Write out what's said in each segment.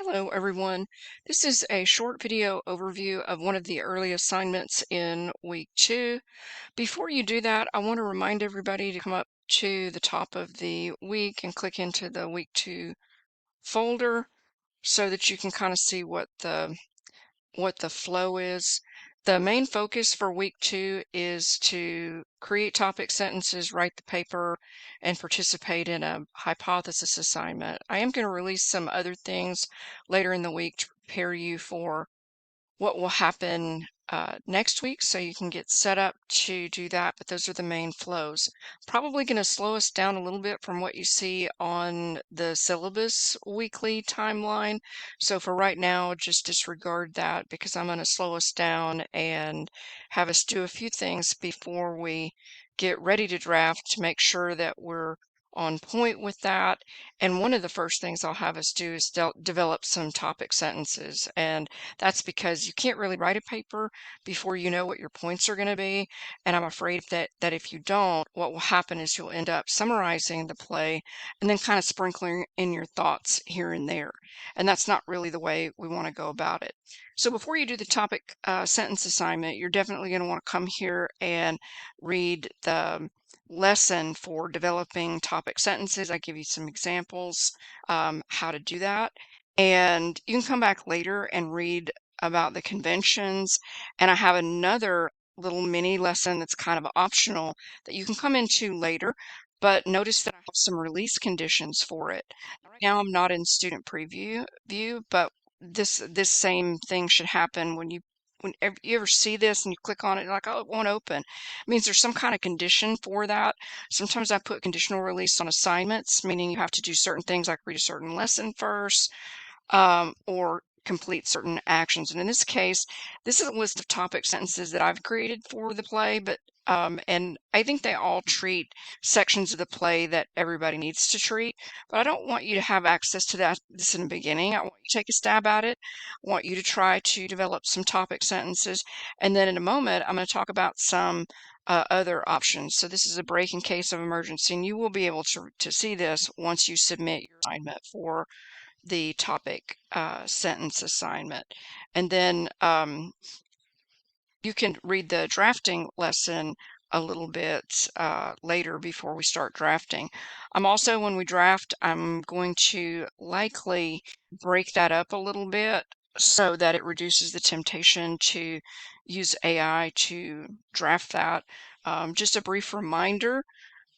Hello, everyone. This is a short video overview of one of the early assignments in week 2. Before you do that, I want to remind everybody to come up to the top of the week and click into the week 2 folder so that you can kind of see what the flow is. The main focus for week 2 is to create topic sentences, write the paper, and participate in a hypothesis assignment. I am going to release some other things later in the week to prepare you for what will happen next week so you can get set up to do that. But those are the main flows. Probably going to slow us down a little bit from what you see on the syllabus weekly timeline. So for right now, just disregard that because I'm going to slow us down and have us do a few things before we get ready to draft to make sure that we're on point with that. And one of the first things I'll have us do is develop some topic sentences. And that's because you can't really write a paper before you know what your points are going to be. And I'm afraid that if you don't, what will happen is you'll end up summarizing the play and then kind of sprinkling in your thoughts here and there. And that's not really the way we want to go about it. So before you do the topic sentence assignment, you're definitely going to want to come here and read the lesson for developing topic sentences. I give you some examples how to do that. And you can come back later and read about the conventions. And I have another little mini lesson that's kind of optional that you can come into later. But notice that I have some release conditions for it. Right now I'm not in student preview view, but this same thing should happen when you ever see this and you click on it, you're like, oh, it won't open. It means there's some kind of condition for that. Sometimes I put conditional release on assignments, meaning you have to do certain things like read a certain lesson first, or complete certain actions. And in this case, this is a list of topic sentences that I've created for the play, but and I think they all treat sections of the play that everybody needs to treat. But I don't want you to have access to this in the beginning. I want you to take a stab at it. I want you to try to develop some topic sentences, and then in a moment, I'm going to talk about some other options. So this is a break in case of emergency, and you will be able to see this once you submit your assignment for the topic sentence assignment. And then you can read the drafting lesson a little bit later before we start drafting. I'm also, when we draft, I'm going to likely break that up a little bit so that it reduces the temptation to use AI to draft that. Just a brief reminder,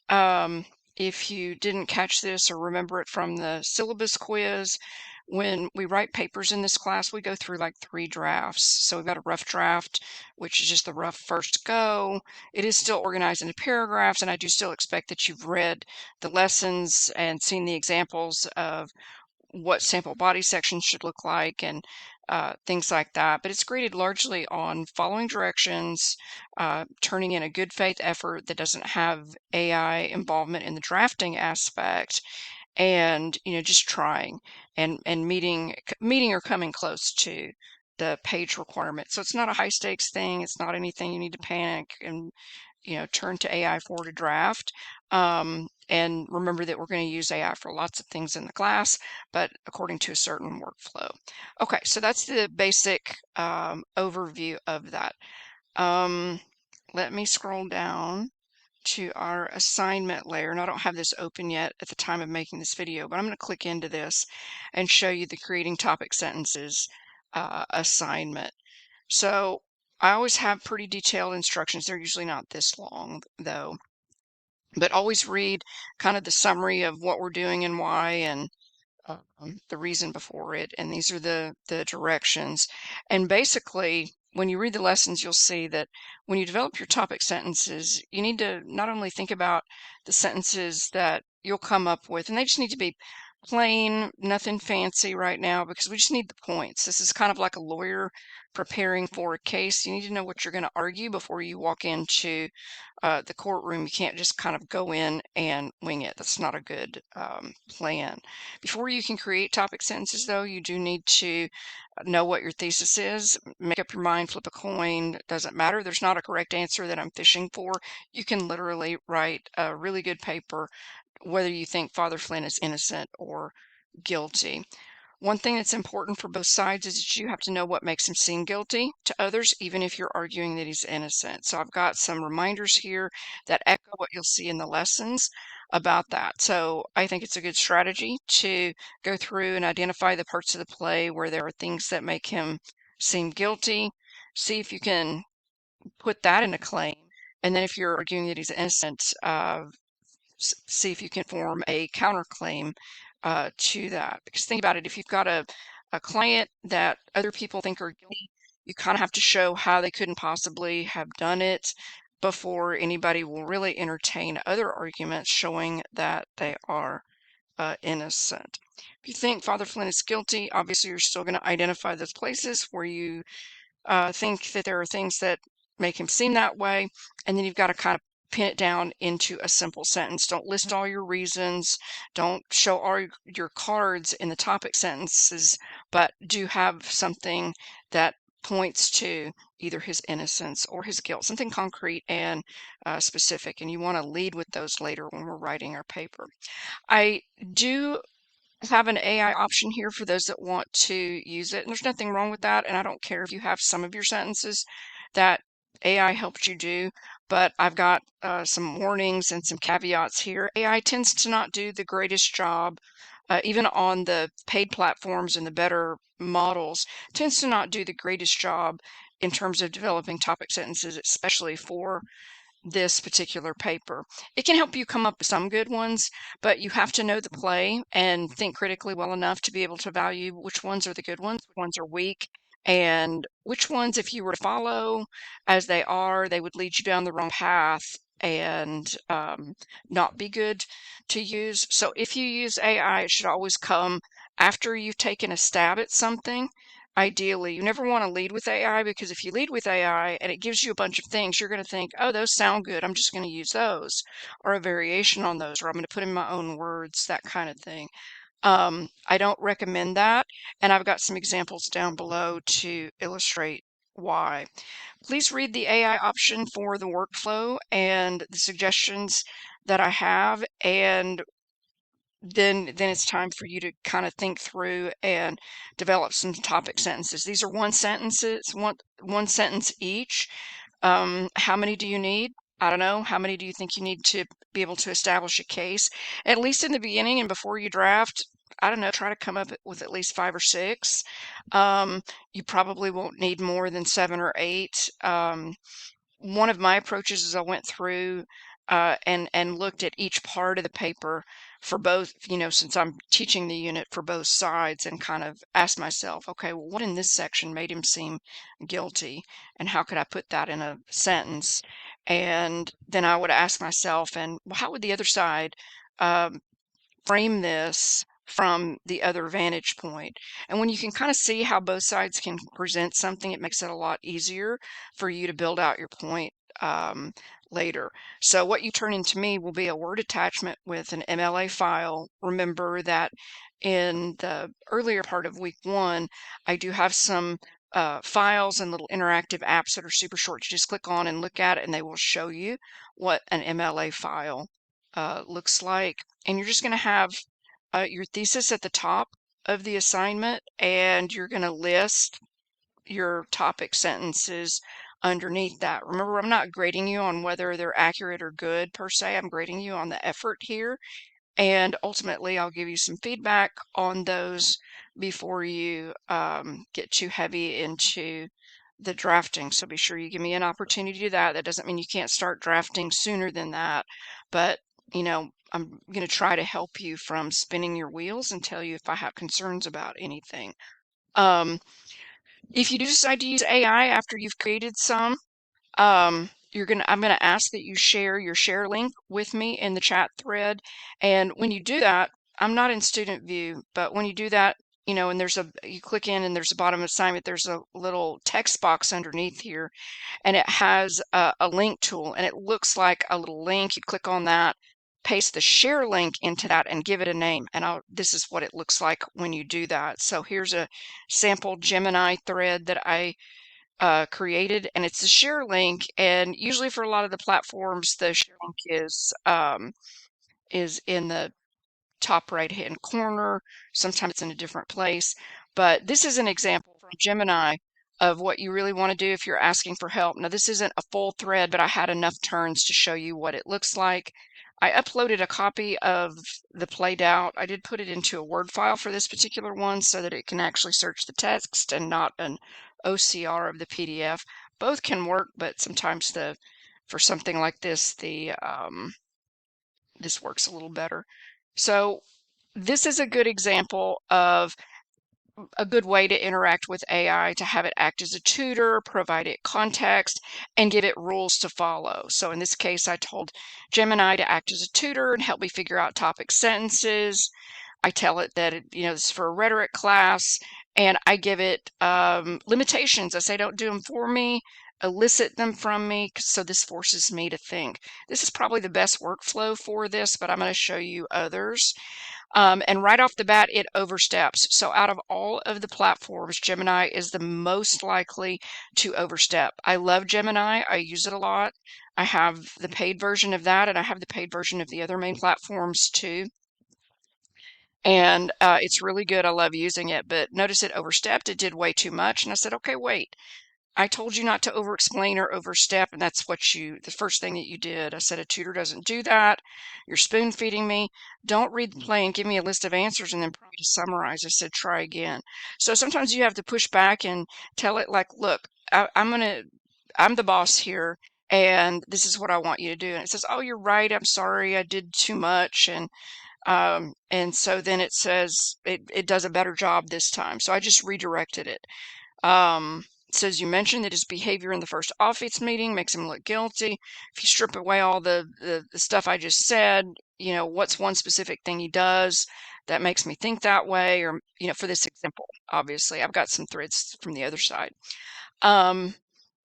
um, if you didn't catch this or remember it from the syllabus quiz, when we write papers in this class, we go through like 3 drafts. So we've got a rough draft, which is just the rough first go. It is still organized into paragraphs, and I do still expect that you've read the lessons and seen the examples of what sample body sections should look like and things like that. But it's graded largely on following directions, turning in a good faith effort that doesn't have AI involvement in the drafting aspect, and just trying and meeting or coming close to the page requirement. So it's not a high stakes thing. It's not anything you need to panic and turn to AI for to draft. And remember that we're going to use AI for lots of things in the class, but according to a certain workflow. Okay, so that's the basic overview of that. Um, Let me scroll down to our assignment layer. And I don't have this open yet at the time of making this video, but I'm going to click into this and show you the creating topic sentences assignment. So I always have pretty detailed instructions. They're usually not this long though, but always read kind of the summary of what we're doing and why, and the reason before it. And these are the directions. And basically, when you read the lessons, you'll see that when you develop your topic sentences, you need to not only think about the sentences that you'll come up with, and they just need to be plain, nothing fancy right now, because we just need the points. This is kind of like a lawyer preparing for a case. You need to know what you're going to argue before you walk into the courtroom. You can't just kind of go in and wing it. That's not a good plan. Before you can create topic sentences, though, you do need to know what your thesis is. Make up your mind, flip a coin, doesn't matter. There's not a correct answer that I'm fishing for. You can literally write a really good paper, whether you think Father Flynn is innocent or guilty. One thing that's important for both sides is that you have to know what makes him seem guilty to others, even if you're arguing that he's innocent. So I've got some reminders here that echo what you'll see in the lessons about that. So I think it's a good strategy to go through and identify the parts of the play where there are things that make him seem guilty. See if you can put that in a claim. And then if you're arguing that he's innocent, see if you can form a counterclaim to that. Because think about it, if you've got a client that other people think are guilty, you kind of have to show how they couldn't possibly have done it before anybody will really entertain other arguments showing that they are innocent. If you think Father Flynn is guilty, obviously you're still going to identify those places where you think that there are things that make him seem that way, and then you've got to kind of pin it down into a simple sentence. Don't list all your reasons, don't show all your cards in the topic sentences, but do have something that points to either his innocence or his guilt, something concrete and specific. And you want to lead with those later when we're writing our paper. I do have an AI option here for those that want to use it. And there's nothing wrong with that. And I don't care if you have some of your sentences that AI helped you do, but I've got some warnings and some caveats here. AI tends to not do the greatest job, even on the paid platforms and the better models, tends to not do the greatest job in terms of developing topic sentences, especially for this particular paper. It can help you come up with some good ones, but you have to know the play and think critically well enough to be able to value which ones are the good ones, which ones are weak, and which ones, if you were to follow as they are, they would lead you down the wrong path and not be good to use. So if you use AI, it should always come after you've taken a stab at something. Ideally, you never want to lead with AI, because if you lead with AI and it gives you a bunch of things, you're going to think, oh, those sound good. I'm just going to use those, or a variation on those, or I'm going to put in my own words, that kind of thing. I don't recommend that. And I've got some examples down below to illustrate why. Please read the AI option for the workflow and the suggestions that I have, and then it's time for you to kind of think through and develop some topic sentences. These are one sentence each. How many do you need? I don't know. How many do you think you need to be able to establish a case? At least in the beginning and before you draft, I don't know, try to come up with at least 5 or 6. You probably won't need more than 7 or 8. One of my approaches is I went through and looked at each part of the paper for both, since I'm teaching the unit for both sides, and kind of asked myself, okay, well, what in this section made him seem guilty, and how could I put that in a sentence? And then I would ask myself, and well, how would the other side um, frame this from the other vantage point? And when you can kind of see how both sides can present something, it makes it a lot easier for you to build out your point um, later. So what you turn into me will be a Word attachment with an MLA file. Remember that in the earlier part of week 1, I do have some files and little interactive apps that are super short. You just click on and look at it, and they will show you what an MLA file looks like. And you're just going to have your thesis at the top of the assignment, and you're going to list your topic sentences underneath that. Remember, I'm not grading you on whether they're accurate or good per se. I'm grading you on the effort here. And ultimately, I'll give you some feedback on those before you get too heavy into the drafting. So be sure you give me an opportunity to do that. That doesn't mean you can't start drafting sooner than that, but I'm going to try to help you from spinning your wheels and tell you if I have concerns about anything. Um, if you do decide to use AI after you've created some, I'm gonna ask that you share your share link with me in the chat thread. And when you do that, I'm not in student view, but when you do that, and you click in and there's a bottom assignment, there's a little text box underneath here, and it has a link tool, and it looks like a little link. You click on that, paste the share link into that, and give it a name. And this is what it looks like when you do that. So here's a sample Gemini thread that I created, and it's a share link. And usually for a lot of the platforms, the share link is in the top right-hand corner. Sometimes it's in a different place. But this is an example from Gemini of what you really want to do if you're asking for help. Now, this isn't a full thread, but I had enough turns to show you what it looks like. I uploaded a copy of the played out. I did put it into a Word file for this particular one so that it can actually search the text and not an OCR of the PDF. Both can work, but sometimes for something like this, this works a little better. So this is a good example of a good way to interact with AI, to have it act as a tutor, provide it context, and give it rules to follow. So in this case, I told Gemini to act as a tutor and help me figure out topic sentences. I tell it that this is for a rhetoric class, and I give it limitations. I say, don't do them for me, elicit them from me. So this forces me to think. This is probably the best workflow for this, but I'm going to show you others. And right off the bat, it oversteps. So out of all of the platforms, Gemini is the most likely to overstep. I love Gemini. I use it a lot. I have the paid version of that, and I have the paid version of the other main platforms too. And it's really good. I love using it. But notice it overstepped. It did way too much. And I said, okay, wait. I told you not to over-explain or overstep, and that's the first thing that you did. I said, a tutor doesn't do that. You're spoon feeding me. Don't read the play and give me a list of answers and then prompt me to summarize. I said, try again. So sometimes you have to push back and tell it like, look, I'm the boss here, and this is what I want you to do. And it says, oh, you're right. I'm sorry. I did too much. And so then it says it does a better job this time. So I just redirected it. It says you mentioned that his behavior in the first office meeting makes him look guilty. If you strip away all the stuff I just said, what's one specific thing he does that makes me think that way? Or, for this example, obviously, I've got some threads from the other side. And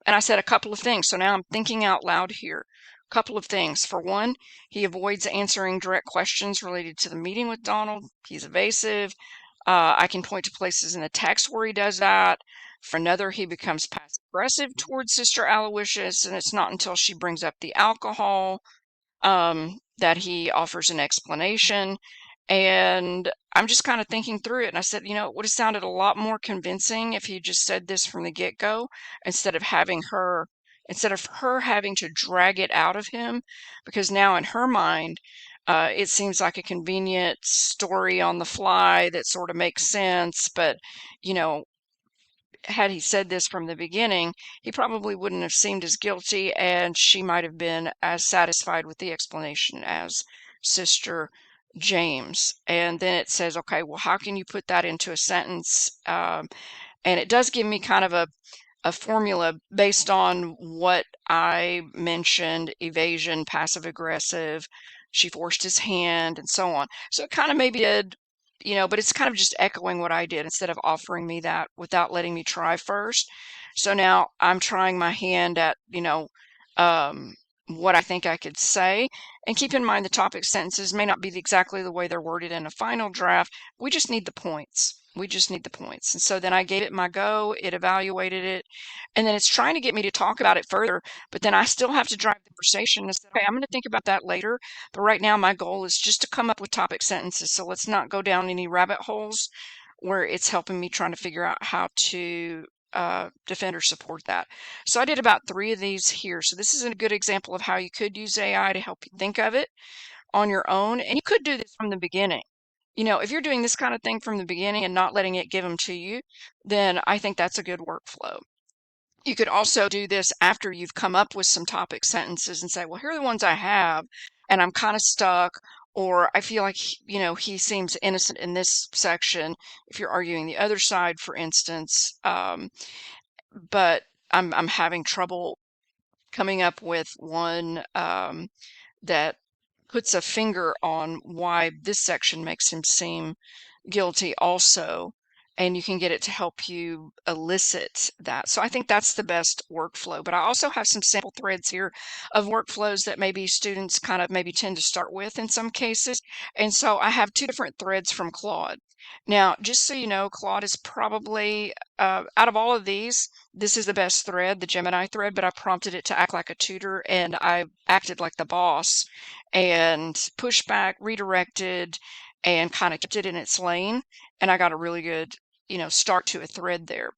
I said a couple of things. So now I'm thinking out loud here. A couple of things. For one, he avoids answering direct questions related to the meeting with Donald. He's evasive. I can point to places in the text where he does that. For another, he becomes passive aggressive towards Sister Aloysius, and it's not until she brings up the alcohol that he offers an explanation. And I'm just kind of thinking through it. And I said, it would have sounded a lot more convincing if he just said this from the get-go instead of her having to drag it out of him, because now in her mind, it seems like a convenient story on the fly that sort of makes sense. But, you know, had he said this from the beginning, he probably wouldn't have seemed as guilty, and she might have been as satisfied with the explanation as Sister James. And then it says, okay, well, how can you put that into a sentence? And it does give me kind of a formula based on what I mentioned: evasion, passive aggressive, she forced his hand, and so on. So it kind of maybe did, but it's kind of just echoing what I did instead of offering me that without letting me try first. So now I'm trying my hand at, um, what I think I could say. And keep in mind the topic sentences may not be exactly the way they're worded in a final draft. We just need the points. We just need the points. And so then I gave it my go, it evaluated it, and then it's trying to get me to talk about it further, but then I still have to drive the conversation and say, okay, I'm going to think about that later. But right now, my goal is just to come up with topic sentences. So let's not go down any rabbit holes where it's helping me trying to figure out how to defend or support that. So I did about 3 of these here. So this is a good example of how you could use AI to help you think of it on your own. And you could do this from the beginning. If you're doing this kind of thing from the beginning and not letting it give them to you, then I think that's a good workflow. You could also do this after you've come up with some topic sentences and say, well, here are the ones I have, and I'm kind of stuck, or I feel like, he seems innocent in this section, if you're arguing the other side, for instance, but I'm having trouble coming up with one that puts a finger on why this section makes him seem guilty also, and you can get it to help you elicit that. So I think that's the best workflow. But I also have some sample threads here of workflows that maybe students kind of maybe tend to start with in some cases. And so I have 2 different threads from Claude. Now, just so you know, Claude is probably, out of all of these, this is the best thread, the Gemini thread, but I prompted it to act like a tutor, and I acted like the boss and pushed back, redirected, and kind of kept it in its lane. And I got a really good, start to a thread there.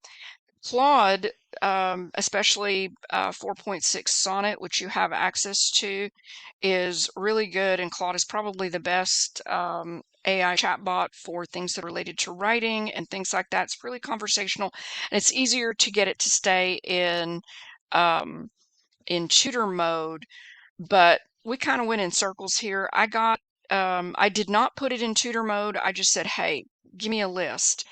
Claude, especially 4.6 Sonnet, which you have access to, is really good. And Claude is probably the best AI chatbot for things that are related to writing and things like that. It's really conversational, and it's easier to get it to stay um, in tutor mode, but we kind of went in circles here. I did not put it in tutor mode. I just said, hey, give me a list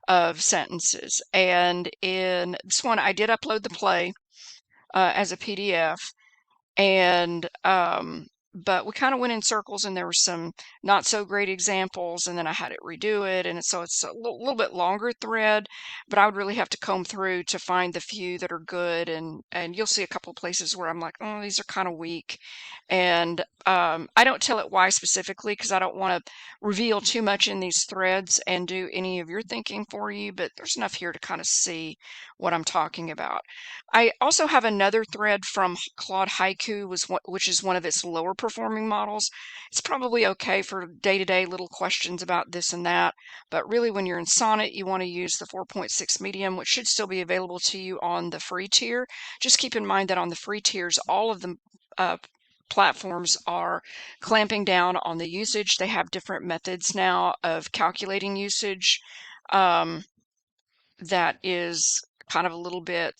of sentences. And in this one, I did upload the play as a PDF, and but we kind of went in circles, and there were some not so great examples, and then I had it redo it, and so it's a little bit longer thread, but I would really have to comb through to find the few that are good, and you'll see a couple of places where I'm like, oh, these are kind of weak. And I don't tell it why specifically, because I don't want to reveal too much in these threads and do any of your thinking for you, but there's enough here to kind of see what I'm talking about. I also have another thread from Claude Haiku, which is one of its lower performing models. It's probably okay for day-to-day little questions about this and that, but really when you're in Sonnet, you want to use the 4.6 medium, which should still be available to you on the free tier. Just keep in mind that on the free tiers, all of the platforms are clamping down on the usage. They have different methods now of calculating usage. That is kind of a little bit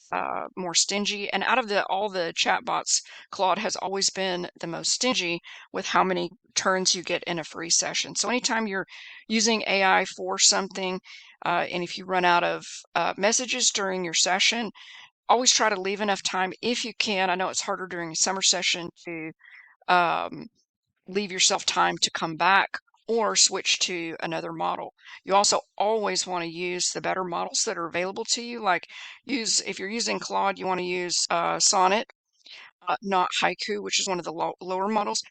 more stingy. And out of all the chatbots, Claude has always been the most stingy with how many turns you get in a free session. So anytime you're using AI for something, and if you run out of messages during your session, always try to leave enough time if you can. I know it's harder during a summer session to um, leave yourself time to come back or switch to another model. You also always want to use the better models that are available to you. Like if you're using Claude, you want to use Sonnet, not Haiku, which is one of the lower models.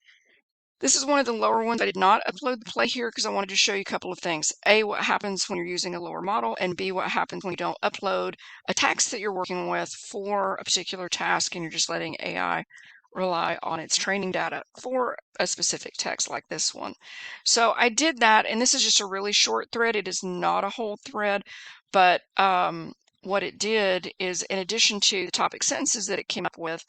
This is one of the lower ones. I did not upload the play here because I wanted to show you a couple of things. A, what happens when you're using a lower model, and B, what happens when you don't upload a text that you're working with for a particular task and you're just letting AI rely on its training data for a specific text like this one. So I did that, and this is just a really short thread. It is not a whole thread, but what it did is, in addition to the topic sentences that it came up with,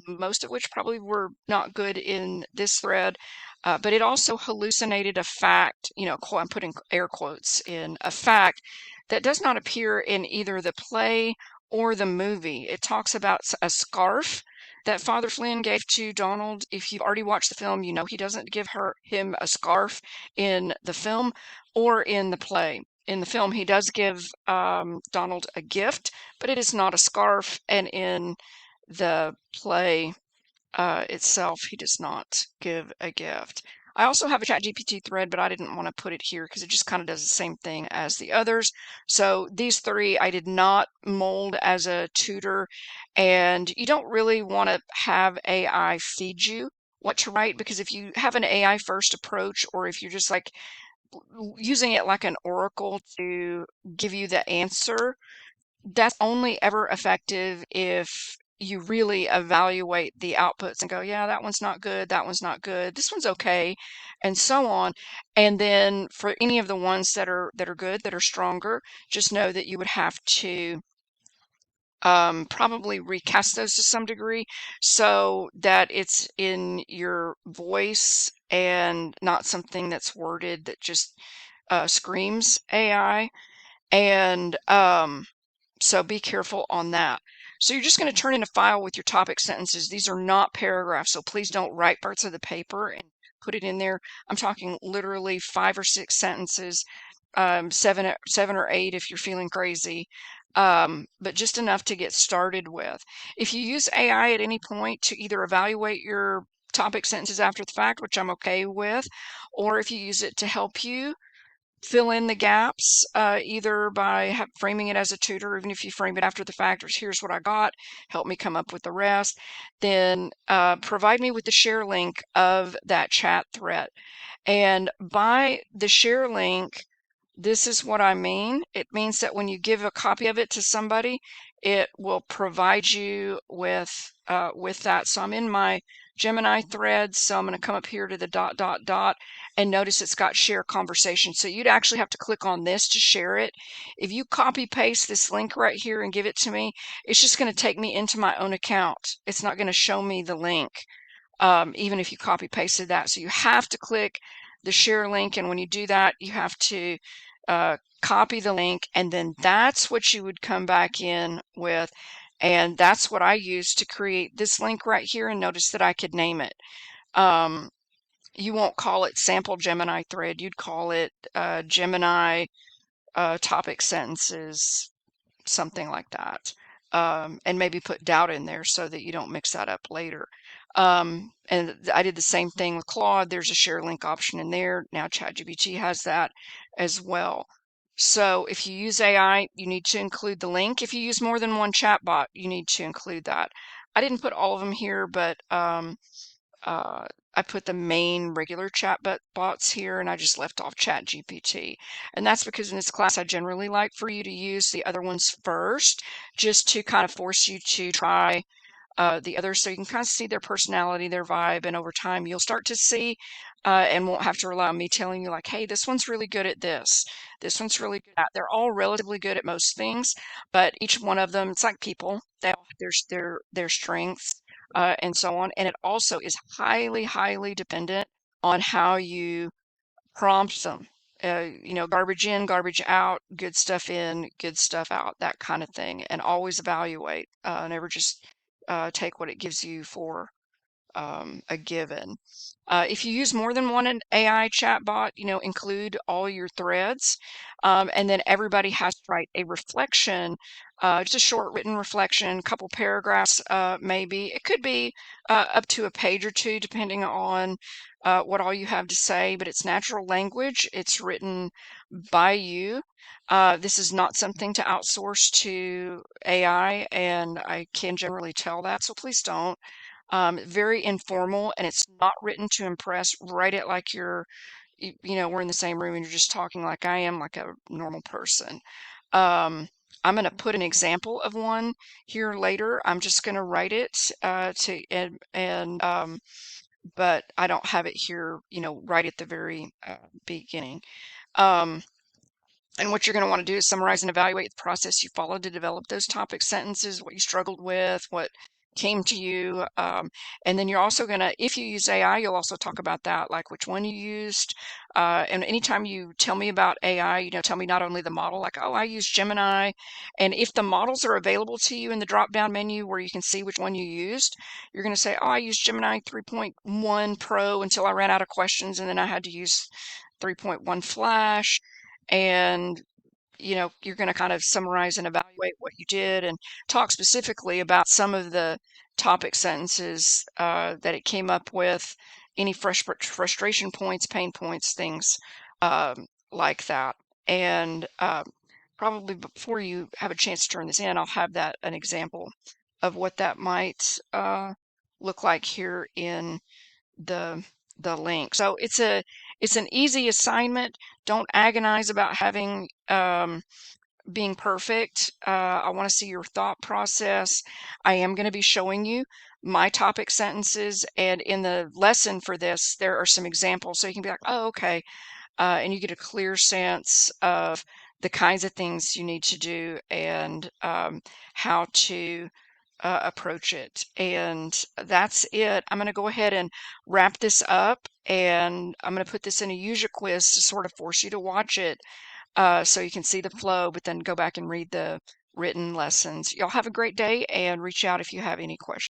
most of which probably were not good in this thread, but it also hallucinated a fact, I'm putting air quotes in, a fact that does not appear in either the play or the movie. It talks about a scarf that Father Flynn gave to Donald. If you've already watched the film, you know he doesn't give him a scarf in the film or in the play. In the film, he does give Donald a gift, but it is not a scarf, and in the play itself, he does not give a gift. I also have a ChatGPT thread, but I didn't want to put it here because it just kind of does the same thing as the others. So these three I did not mold as a tutor, and you don't really want to have AI feed you what to write, because if you have an AI first approach, or if you're just like using it like an oracle to give you the answer, that's only ever effective if you really evaluate the outputs and go, yeah, that one's not good, that one's not good, this one's okay, and so on. And then for any of the ones that are good, that are stronger, just know that you would have to probably recast those to some degree so that it's in your voice and not something that's worded that just screams AI. And so be careful on that. So you're just going to turn in a file with your topic sentences. These are not paragraphs, so please don't write parts of the paper and put it in there. I'm talking literally 5 or 6 sentences, seven or eight if you're feeling crazy, but just enough to get started with. If you use AI at any point to either evaluate your topic sentences after the fact, which I'm okay with, or if you use it to help you fill in the gaps, either by framing it as a tutor, or even if you frame it after the fact, or here's what I got, help me come up with the rest, then provide me with the share link of that chat thread. And by the share link, this is what I mean. It means that when you give a copy of it to somebody, it will provide you with that. So I'm in my Gemini threads. So I'm going to come up here to the dot, dot, dot, and notice it's got share conversation. So you'd actually have to click on this to share it. If you copy paste this link right here and give it to me, it's just going to take me into my own account. It's not going to show me the link, even if you copy pasted that. So you have to click the share link. And when you do that, you have to copy the link, and then that's what you would come back in with. And that's what I used to create this link right here. And notice that I could name it. You won't call it sample Gemini thread. You'd call it Gemini topic sentences, something like that. And maybe put doubt in there so that you don't mix that up later. And I did the same thing with Claude. There's a share link option in there. Now ChatGPT has that as well. So if you use AI, you need to include the link. If you use more than one chatbot, you need to include that. I didn't put all of them here, but I put the main regular chat bots here, and I just left off ChatGPT. And that's because in this class, I generally like for you to use the other ones first, just to kind of force you to try the others so you can kind of see their personality, their vibe, and over time you'll start to see and won't have to rely on me telling you like, hey, this one's really good at this. This one's really good at. They're all relatively good at most things, but each one of them, it's like people. They all have their strengths and so on. And it also is highly, highly dependent on how you prompt them. Garbage in, garbage out, good stuff in, good stuff out, that kind of thing. And always evaluate. Never just take what it gives you for a given. If you use more than one AI chatbot, include all your threads. And then everybody has to write a reflection, just a short written reflection, couple paragraphs, maybe. It could be up to a page or two, depending on what all you have to say, but it's natural language. It's written by you. This is not something to outsource to AI, and I can generally tell that, so please don't. Very informal, and it's not written to impress. Write it like we're in the same room and you're just talking like I am, like a normal person. I'm going to put an example of one here later. I'm just going to write it but I don't have it here, right at the very beginning. And what you're going to want to do is summarize and evaluate the process you followed to develop those topic sentences, what you struggled with, what came to you. And then you're also going to, if you use AI, you'll also talk about that, like which one you used. And anytime you tell me about AI, tell me not only the model, like, oh, I use Gemini. And if the models are available to you in the drop-down menu where you can see which one you used, you're going to say, oh, I used Gemini 3.1 Pro until I ran out of questions, and then I had to use 3.1 Flash. And you're going to kind of summarize and evaluate what you did and talk specifically about some of the topic sentences that it came up with, any frustration points, pain points, things like that. And probably before you have a chance to turn this in, I'll have an example of what that might look like here in the link. So it's an easy assignment. Don't agonize about having being perfect. I want to see your thought process. I am going to be showing you my topic sentences, and in the lesson for this, there are some examples so you can be like, oh, okay, and you get a clear sense of the kinds of things you need to do and how to approach it. And that's it. I'm going to go ahead and wrap this up, and I'm going to put this in a user quiz to sort of force you to watch it so you can see the flow, but then go back and read the written lessons. Y'all have a great day, and reach out if you have any questions.